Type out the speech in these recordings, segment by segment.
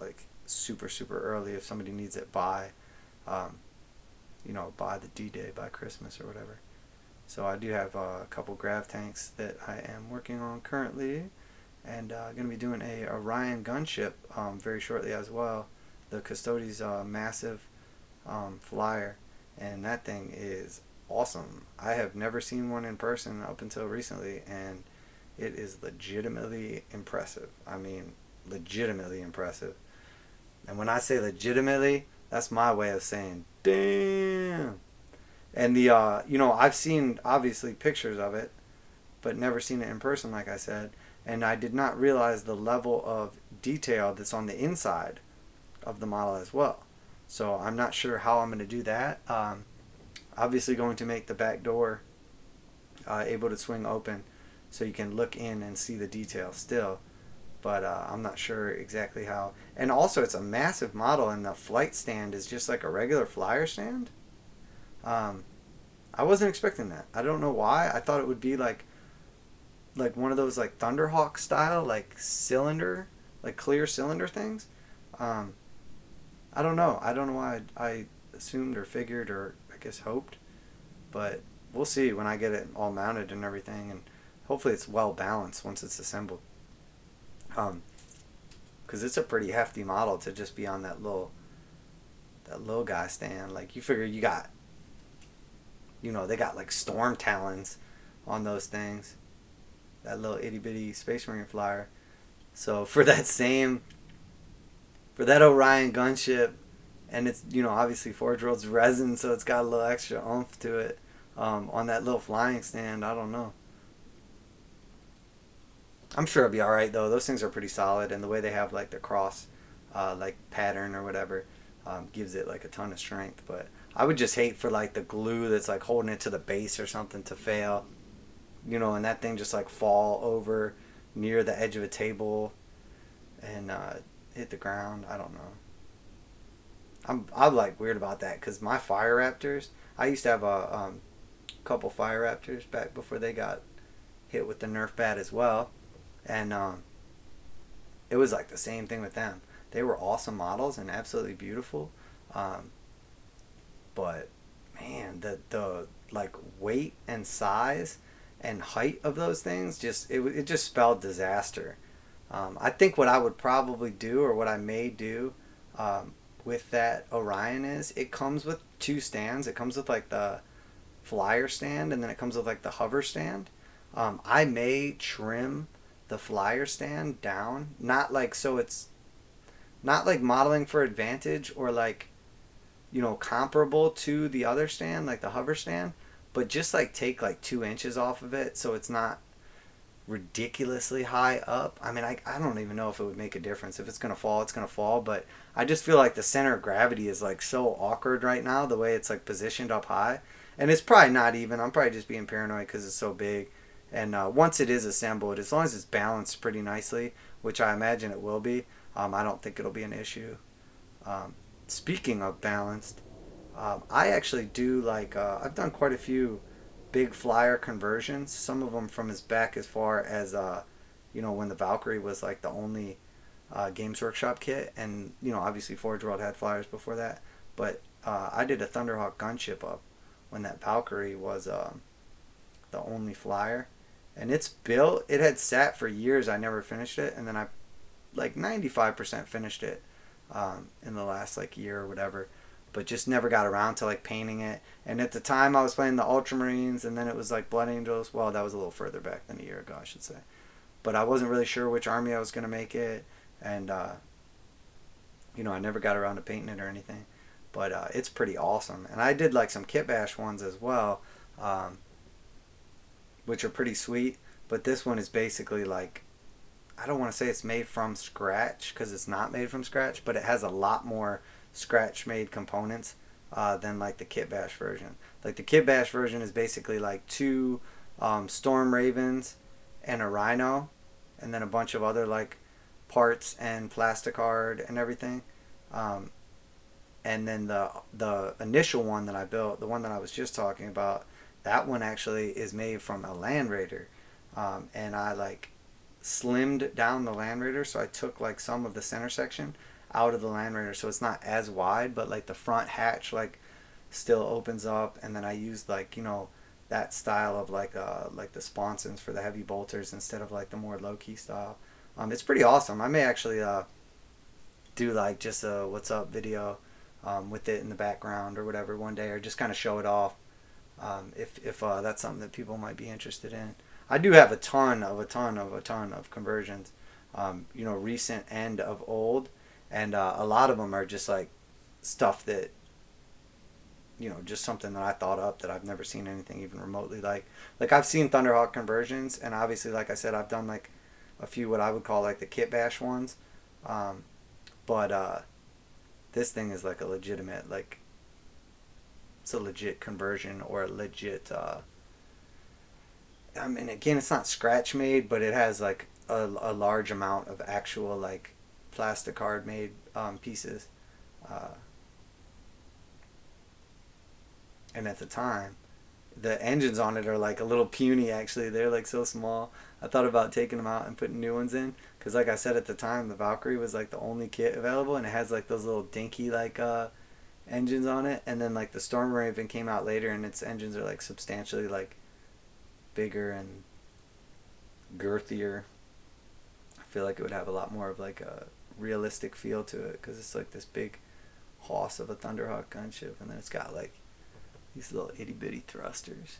like super super early if somebody needs it by, um, by the D-Day, by Christmas or whatever. So I do have a couple grav tanks that I am working on currently, and going to be doing a Orion gunship very shortly as well. The Custodes massive flyer, and that thing is awesome. I have never seen one in person up until recently, and it is legitimately impressive. I mean, legitimately impressive. And when I say legitimately, that's my way of saying damn. And I've seen obviously pictures of it, but never seen it in person, like I said. And I did not realize the level of detail that's on the inside of the model as well. So I'm not sure how I'm going to do that. Obviously, going to make the back door able to swing open so you can look in and see the detail still. But I'm not sure exactly how. And also, it's a massive model, and the flight stand is just like a regular flyer stand. Um, I wasn't expecting that. I don't know why. I thought it would be like one of those like Thunderhawk style like cylinder, like clear cylinder things. Um, I don't know. I don't know why I assumed or figured or I guess hoped, but we'll see when I get it all mounted and everything, and hopefully it's well balanced once it's assembled. Um, because it's a pretty hefty model to just be on that little guy stand. Like you figure you got, they got like storm talons on those things. That little itty bitty Space Marine flyer. So for that Orion gunship, and it's obviously Forge World's resin, so it's got a little extra oomph to it. On that little flying stand, I don't know. I'm sure it'll be all right though. Those things are pretty solid, and the way they have like the cross, like pattern or whatever, gives it like a ton of strength. But I would just hate for like the glue that's like holding it to the base or something to fail, and that thing just like fall over near the edge of a table and hit the ground. I don't know. I'm like weird about that because my Fire Raptors. I used to have a couple Fire Raptors back before they got hit with the Nerf bat as well, and it was like the same thing with them. They were awesome models and absolutely beautiful, um, but man, the like weight and size and height of those things it just spelled disaster. I think what I would probably do, or what I may do, with that Orion is it comes with two stands. It comes with like the flyer stand, and then it comes with like the hover stand. I may trim the flyer stand down, not like so it's not like modeling for advantage or like comparable to the other stand, like the hover stand, but just like take like 2 inches off of it so it's not ridiculously high up. I mean, I don't even know if it would make a difference. If it's gonna fall, it's gonna fall. But I just feel like the center of gravity is like so awkward right now, the way it's like positioned up high, and it's probably not even. I'm probably just being paranoid because it's so big. And once it is assembled, as long as it's balanced pretty nicely, which I imagine it will be, I don't think it'll be an issue. Um, Speaking of balanced, I actually do like I've done quite a few big flyer conversions. Some of them from as back as far as when the Valkyrie was like the only Games Workshop kit, and obviously Forge World had flyers before that. But I did a Thunderhawk gunship up when that Valkyrie was the only flyer, and it's built. It had sat for years. I never finished it, and then I like 95% finished it in the last like year or whatever, but just never got around to like painting it. And at the time I was playing the Ultramarines, and then it was like Blood Angels. Well, that was a little further back than a year ago, I should say. But I wasn't really sure which army I was going to make it, and I never got around to painting it or anything. But it's pretty awesome. And I did like some kit bash ones as well, um, which are pretty sweet. But this one is basically like, I don't want to say it's made from scratch because it's not made from scratch, but it has a lot more scratch made components than like the Kit Bash version. Like the Kit Bash version is basically like two Storm Ravens and a Rhino, and then a bunch of other like parts and plasticard and everything. Um, and then the initial one that I built, the one that I was just talking about, that one actually is made from a Land Raider, and I like slimmed down the Land Raider, so I took like some of the center section out of the Land Raider, so it's not as wide, but like the front hatch like still opens up, and then I used like, you know, that style of like the sponsons for the heavy bolters instead of like the more low key style. It's pretty awesome. I may actually do like just a what's up video with it in the background or whatever one day, or just kind of show it off, if that's something that people might be interested in. I do have a ton of conversions, you know, recent and of old, and a lot of them are just like stuff that, you know, just something that I thought up that I've never seen anything even remotely like. Like I've seen Thunderhawk conversions, and obviously, like I said, I've done like a few what I would call like the kit bash ones, um, but this thing is like a legitimate, like it's a legit conversion, or a legit. I mean, again, it's not scratch made, but it has like a large amount of actual like plastic card made pieces. Uh, and at the time, the engines on it are like a little puny. Actually, they're like so small. I thought about taking them out and putting new ones in, because like I said, at the time the Valkyrie was like the only kit available, and it has like those little dinky like engines on it. And then like the Storm Raven came out later, and its engines are like substantially like bigger and girthier. I feel like it would have a lot more of like a realistic feel to it, because it's like this big hoss of a Thunderhawk gunship, and then it's got like these little itty bitty thrusters.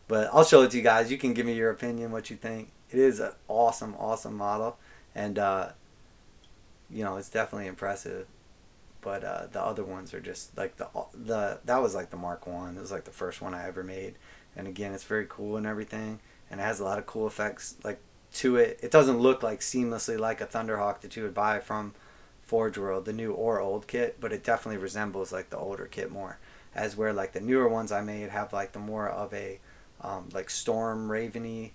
But I'll show it to you guys. You can give me your opinion, what you think. It is an awesome, awesome model, and you know, it's definitely impressive. But the other ones are just like the that was like the Mark One. It was like the first one I ever made, and again, it's very cool and everything, and it has a lot of cool effects like to it. It doesn't look like seamlessly like a Thunderhawk that you would buy from Forge World, the new or old kit, but it definitely resembles like the older kit more. As where like the newer ones I made have like the more of a like Storm Raveny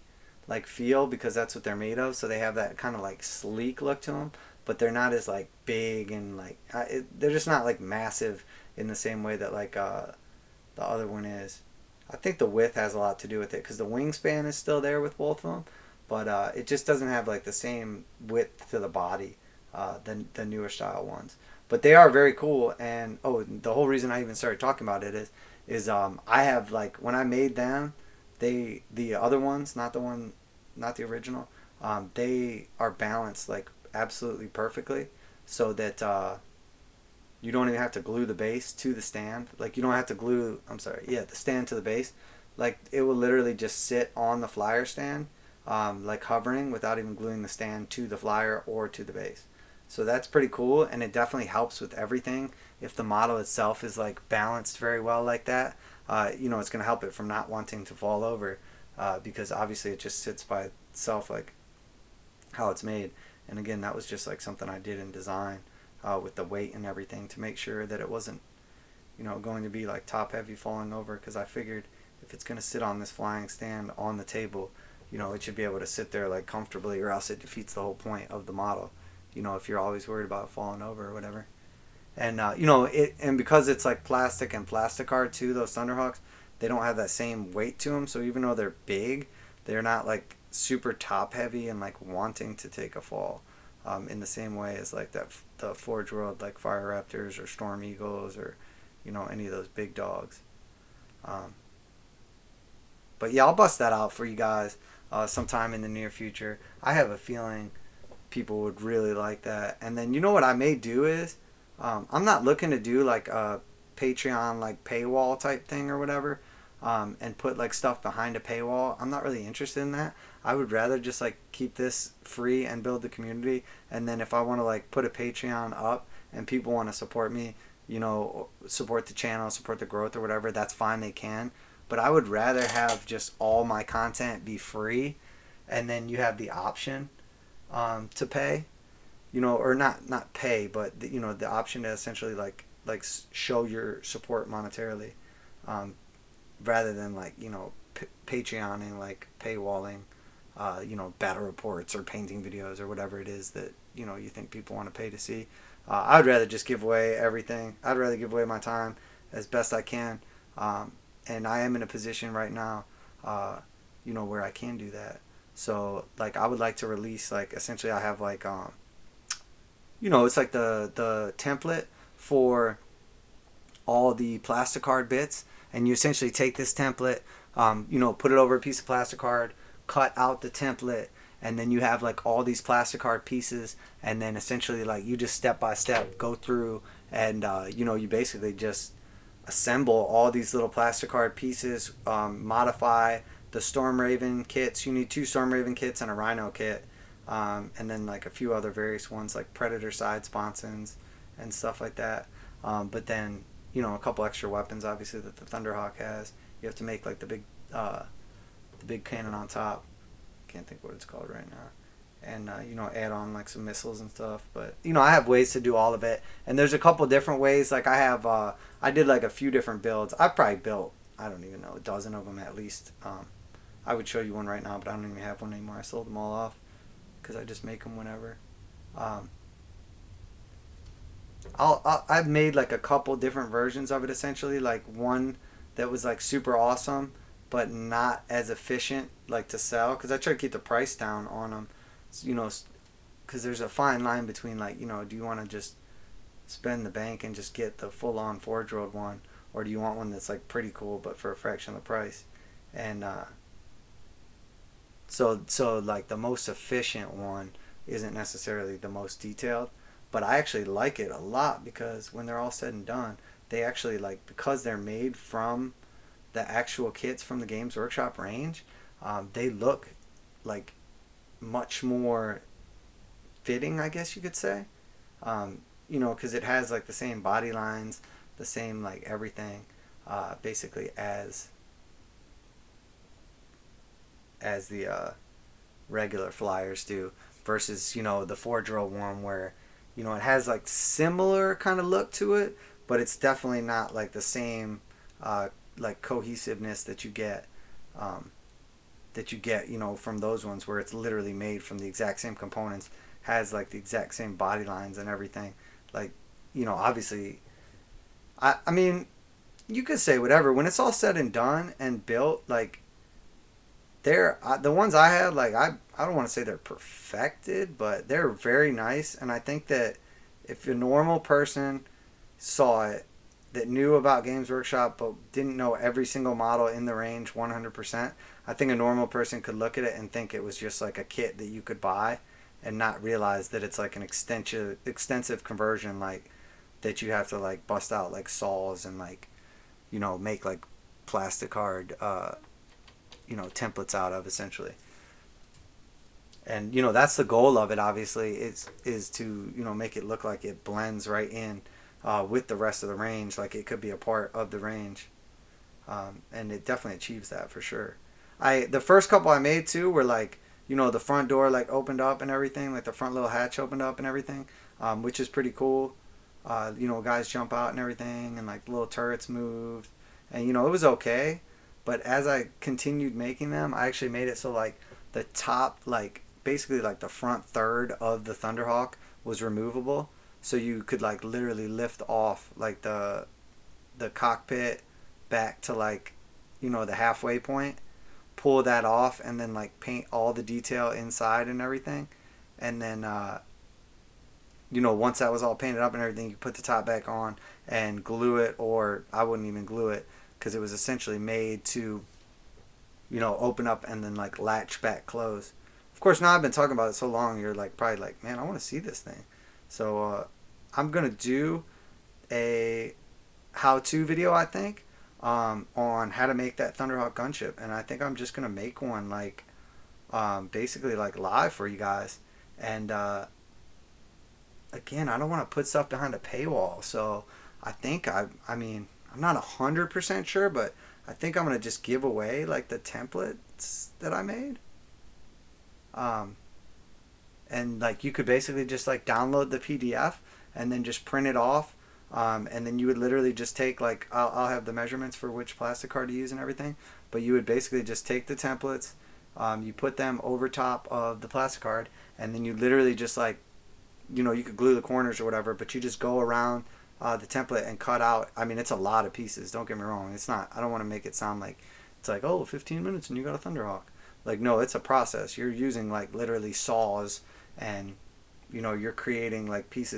like feel, because that's what they're made of. So they have that kind of like sleek look to them, but they're not as like big and like they're just not like massive in the same way that like the other one is. I think the width has a lot to do with it, because the wingspan is still there with both of them, but it just doesn't have like the same width to the body than the newer style ones. But they are very cool, and oh, the whole reason I even started talking about it is I have like when I made them, the other ones, not the original, they are balanced like absolutely perfectly, so that you don't even have to glue the base to the stand. Like you don't have to glue. I'm sorry, yeah, the stand to the base. Like it will literally just sit on the flyer stand, like hovering without even gluing the stand to the flyer or to the base. So that's pretty cool, and it definitely helps with everything. If the model itself is like balanced very well like that, you know, it's going to help it from not wanting to fall over, because obviously it just sits by itself like how it's made. And again, that was just like something I did in design with the weight and everything to make sure that it wasn't, you know, going to be like top heavy falling over, because I figured if it's going to sit on this flying stand on the table, you know, it should be able to sit there like comfortably, or else it defeats the whole point of the model, you know, if you're always worried about falling over or whatever. And you know, it, and because it's like plastic and plastic hard too, those Thunderhawks, they don't have that same weight to them, so even though they're big, they're not like super top heavy and like wanting to take a fall, in the same way as like that the Forge World like Fire Raptors or Storm Eagles, or you know, any of those big dogs. um, but yeah, I'll bust that out for you guys sometime in the near future. I have a feeling people would really like that. And then you know what I may do is, I'm not looking to do like a Patreon like paywall type thing or whatever, and put like stuff behind a paywall. I'm not really interested in that. I would rather just like keep this free and build the community. And then if I want to like put a Patreon up and people want to support me, you know, support the channel, support the growth or whatever, that's fine, they can. But I would rather have just all my content be free, and then you have the option to pay, you know, or not pay, but you know, the option to essentially like show your support monetarily, um, rather than like, you know, Patreoning, like paywalling, you know, battle reports or painting videos or whatever it is that, you know, you think people want to pay to see. I would rather just give away everything. I'd rather give away my time as best I can, and I am in a position right now, you know, where I can do that. So like I would like to release like essentially I have like it's like the template for all the plasticard bits, and you essentially take this template, put it over a piece of plasticard, cut out the template, and then you have like all these plasticard pieces, and then essentially like you just step by step go through, and you basically just assemble all these little plasticard pieces, modify the Storm Raven kits. You need 2 Storm Raven kits and a Rhino kit, and then like a few other various ones like Predator side sponsons and stuff like that. But then a couple extra weapons, obviously, that the Thunderhawk has. You have to make like the big cannon on top. Can't think what it's called right now. And add on like some missiles and stuff. But I have ways to do all of it, and there's a couple different ways. Like I did like a few different builds. I probably built, I don't even know, a dozen of them at least. I would show you one right now, but I don't even have one anymore. I sold them all off because I just make them whenever. I've made like a couple different versions of it, essentially. Like one that was like super awesome, but not as efficient like to sell, because I try to keep the price down on them. Because there's a fine line between like, do you want to just spend the bank and just get the full-on Forge World one, or do you want one that's like pretty cool but for a fraction of the price? And so like the most efficient one isn't necessarily the most detailed, but I actually like it a lot, because when they're all said and done, they actually, like, because they're made from the actual kits from the Games Workshop range, they look like much more fitting, I guess you could say. Because it has like the same body lines, the same like everything, basically as the regular flyers do, versus the Forge World one, where it has like similar kind of look to it, but it's definitely not like the same like cohesiveness that you get from those ones, where it's literally made from the exact same components, has like the exact same body lines and everything. Like, obviously, I mean, you could say whatever. When it's all said and done and built, like, the ones I had, like, I don't want to say they're perfected, but they're very nice. And I think that if a normal person saw it, that knew about Games Workshop but didn't know every single model in the range 100%, I think a normal person could look at it and think it was just like a kit that you could buy, and not realize that it's like an extensive conversion, like, that you have to like bust out like saws and like make like plastic hard templates out of, essentially. And that's the goal of it, obviously, is to make it look like it blends right in with the rest of the range, like it could be a part of the range. And it definitely achieves that for sure. The first couple I made too were like, the front door like opened up and everything, like the front little hatch opened up and everything, which is pretty cool. Guys jump out and everything, and like little turrets moved, and it was okay. But as I continued making them, I actually made it so like the top, like basically like the front third of the Thunderhawk was removable, so you could like literally lift off like the cockpit back to like the halfway point, pull that off, and then like paint all the detail inside and everything. And then once that was all painted up and everything, you put the top back on and glue it, or I wouldn't even glue it, because it was essentially made to open up and then like latch back close. Of course, now I've been talking about it so long, you're like probably like, man, I want to see this thing. So I'm gonna do a how-to video, I think, on how to make that Thunderhawk gunship, and I think I'm just gonna make one like basically like live for you guys. And again, I don't want to put stuff behind a paywall, so I think I mean, I'm not 100% sure, but I think I'm gonna just give away like the templates that I made. And like you could basically just like download the PDF and then just print it off. And then you would literally just take like, I'll have the measurements for which plastic card to use and everything, but you would basically just take the templates, you put them over top of the plastic card, and then you literally just like, you could glue the corners or whatever, but you just go around the template and cut out. I mean, it's a lot of pieces, don't get me wrong. It's not, I don't want to make it sound like it's like, oh, 15 minutes and you got a Thunderhawk. Like, no, it's a process. You're using like literally saws and you're creating like pieces